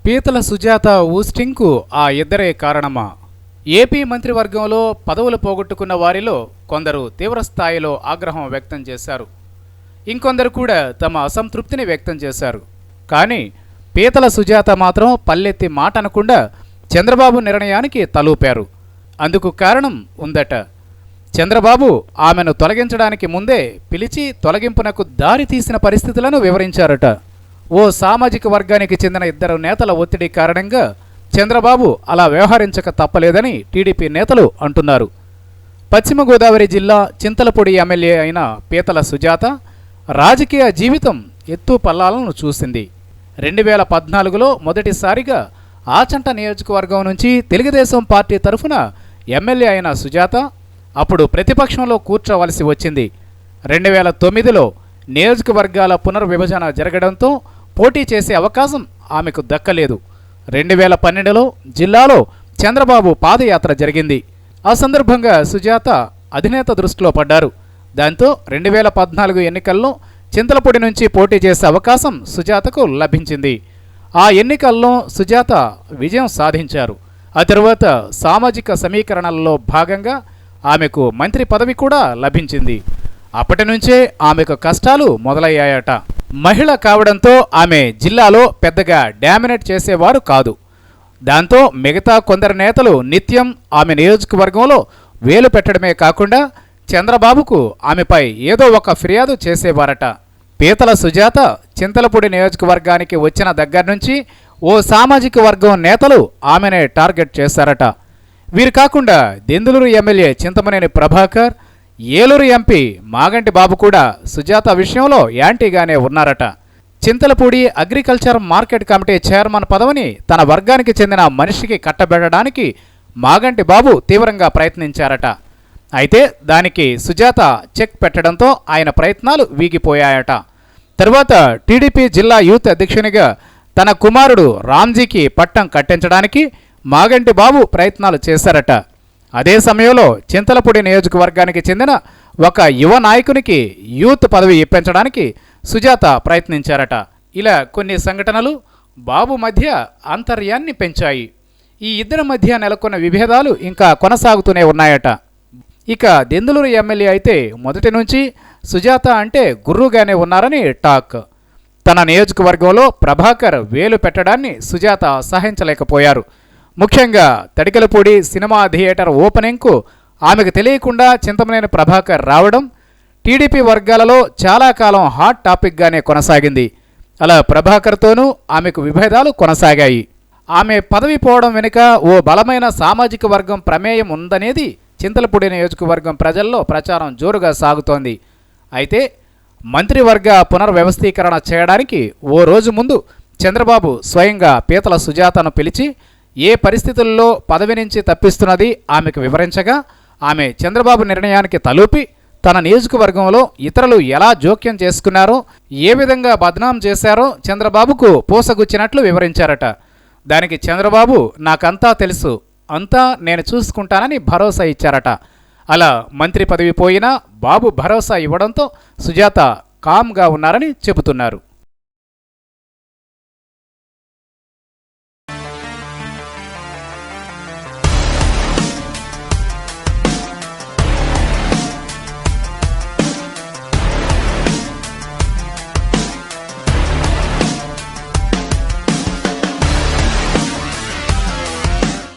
పీతల సుజాత ఊస్టింగ్కు ఆ ఇద్దరే కారణమా? ఏపీ మంత్రివర్గంలో పదవులు పోగొట్టుకున్న వారిలో కొందరు తీవ్రస్థాయిలో ఆగ్రహం వ్యక్తం చేశారు. ఇంకొందరు కూడా తమ అసంతృప్తిని వ్యక్తం చేశారు. కానీ పీతల సుజాత మాత్రం పల్లెత్తి మాట అనకుండా చంద్రబాబు నిర్ణయానికి తలూపారు. అందుకు కారణం ఉందట. చంద్రబాబు ఆమెను తొలగించడానికి ముందే పిలిచి తొలగింపునకు దారి తీసిన పరిస్థితులను వివరించారట. ఓ సామాజిక వర్గానికి చెందిన ఇద్దరు నేతల ఒత్తిడి కారణంగా చంద్రబాబు అలా వ్యవహరించక తప్పలేదని టీడీపీ నేతలు అంటున్నారు. పశ్చిమ గోదావరి జిల్లా చింతలపూడి ఎమ్మెల్యే అయిన పీతల సుజాత రాజకీయ జీవితం ఎత్తు పల్లాలను చూసింది. 2014లో మొదటిసారిగా ఆచంట నియోజకవర్గం నుంచి తెలుగుదేశం పార్టీ తరఫున ఎమ్మెల్యే అయిన సుజాత అప్పుడు ప్రతిపక్షంలో కూర్చోవలసి వచ్చింది. 2009లో నియోజకవర్గాల పునర్విభజన జరగడంతో పోటీ చేసే అవకాశం ఆమెకు దక్కలేదు. 2012లో జిల్లాలో చంద్రబాబు పాదయాత్ర జరిగింది. ఆ సందర్భంగా సుజాత అధినేత దృష్టిలో పడ్డారు. దాంతో 2014 ఎన్నికల్లో చింతలపూడి నుంచి పోటీ చేసే అవకాశం సుజాతకు లభించింది. ఆ ఎన్నికల్లో సుజాత విజయం సాధించారు. ఆ తరువాత సామాజిక సమీకరణలలో భాగంగా ఆమెకు మంత్రి పదవి కూడా లభించింది. అప్పటి నుంచే ఆమెకు కష్టాలు మొదలయ్యాయట. మహిళ కావడంతో ఆమె జిల్లాలో పెద్దగా డామినేట్ చేసేవారు కాదు. దాంతో మిగతా కొందరు నేతలు నిత్యం ఆమె నియోజకవర్గంలో వేలు పెట్టడమే కాకుండా చంద్రబాబుకు ఆమెపై ఏదో ఒక ఫిర్యాదు చేసేవారట. పీతల సుజాత చింతలపూడి నియోజకవర్గానికి వచ్చిన దగ్గర నుంచి ఓ సామాజిక వర్గం నేతలు ఆమెనే టార్గెట్ చేశారట. వీరు కాకుండా దెందులూరు ఎమ్మెల్యే చింతమనేని ప్రభాకర్, ఏలూరు ఎంపీ మాగంటి బాబు కూడా సుజాత విషయంలో యాంటీగానే ఉన్నారట. Chintalapudi agriculture market committee chairman పదవిని తన వర్గానికి చెందిన మనిషికి కట్టబెట్టడానికి మాగంటి బాబు తీవ్రంగా ప్రయత్నించారట. అయితే దానికి సుజాత చెక్ పెట్టడంతో ఆయన ప్రయత్నాలు వీగిపోయాయట. తర్వాత టీడీపీ జిల్లా యూత్ అధ్యక్షునిగా తన కుమారుడు రామ్జీకి పట్టం కట్టించడానికి మాగంటి బాబు ప్రయత్నాలు చేశారట. అదే సమయంలో చింతలపూడి నియోజకవర్గానికి చెందిన ఒక యువ నాయకునికి యూత్ పదవి ఇప్పించడానికి సుజాత ప్రయత్నించారట. ఇలా కొన్ని సంఘటనలు బాబు మధ్య ఆంతర్యాన్ని పెంచాయి. ఈ ఇద్దరి మధ్య నెలకొన్న విభేదాలు ఇంకా కొనసాగుతూనే ఉన్నాయట. ఇక దెందులూరు ఎమ్మెల్యే అయితే మొదటి నుంచి సుజాత అంటే గుర్రుగానే ఉన్నారని టాక్. తన నియోజకవర్గంలో ప్రభాకర్ వేలు పెట్టడాన్ని సుజాత సహించలేకపోయారు. ముఖ్యంగా తడికలపూడి సినిమా థియేటర్ ఓపెనింగ్కు ఆమెకు తెలియకుండా చింతమనేని ప్రభాకర్ రావడం టీడీపీ వర్గాలలో చాలా కాలం హాట్ టాపిక్గానే కొనసాగింది. అలా ప్రభాకర్తోనూ ఆమెకు విభేదాలు కొనసాగాయి. ఆమె పదవి పోవడం వెనుక ఓ బలమైన సామాజిక వర్గం ప్రమేయం ఉందనేది చింతలపూడి నియోజకవర్గం ప్రజల్లో ప్రచారం జోరుగా సాగుతోంది. అయితే మంత్రివర్గ పునర్వ్యవస్థీకరణ చేయడానికి ఓ రోజు ముందు చంద్రబాబు స్వయంగా పీతల సుజాతను పిలిచి ఏ పరిస్థితుల్లో పదవి నుంచి తప్పిస్తున్నది ఆమెకు వివరించగా ఆమె చంద్రబాబు నిర్ణయానికి తలూపి తన నియోజకవర్గంలో ఇతరులు ఎలా జోక్యం చేసుకున్నారో, ఏ విధంగా బద్నాం చేశారో చంద్రబాబుకు పూసగుచ్చినట్లు వివరించారట. దానికి చంద్రబాబు నాకంతా తెలుసు, అంతా నేను చూసుకుంటానని భరోసా ఇచ్చారట. అలా మంత్రి పదవి పోయినా బాబు భరోసా ఇవ్వడంతో సుజాత కామ్గా ఉన్నారని చెబుతున్నారు.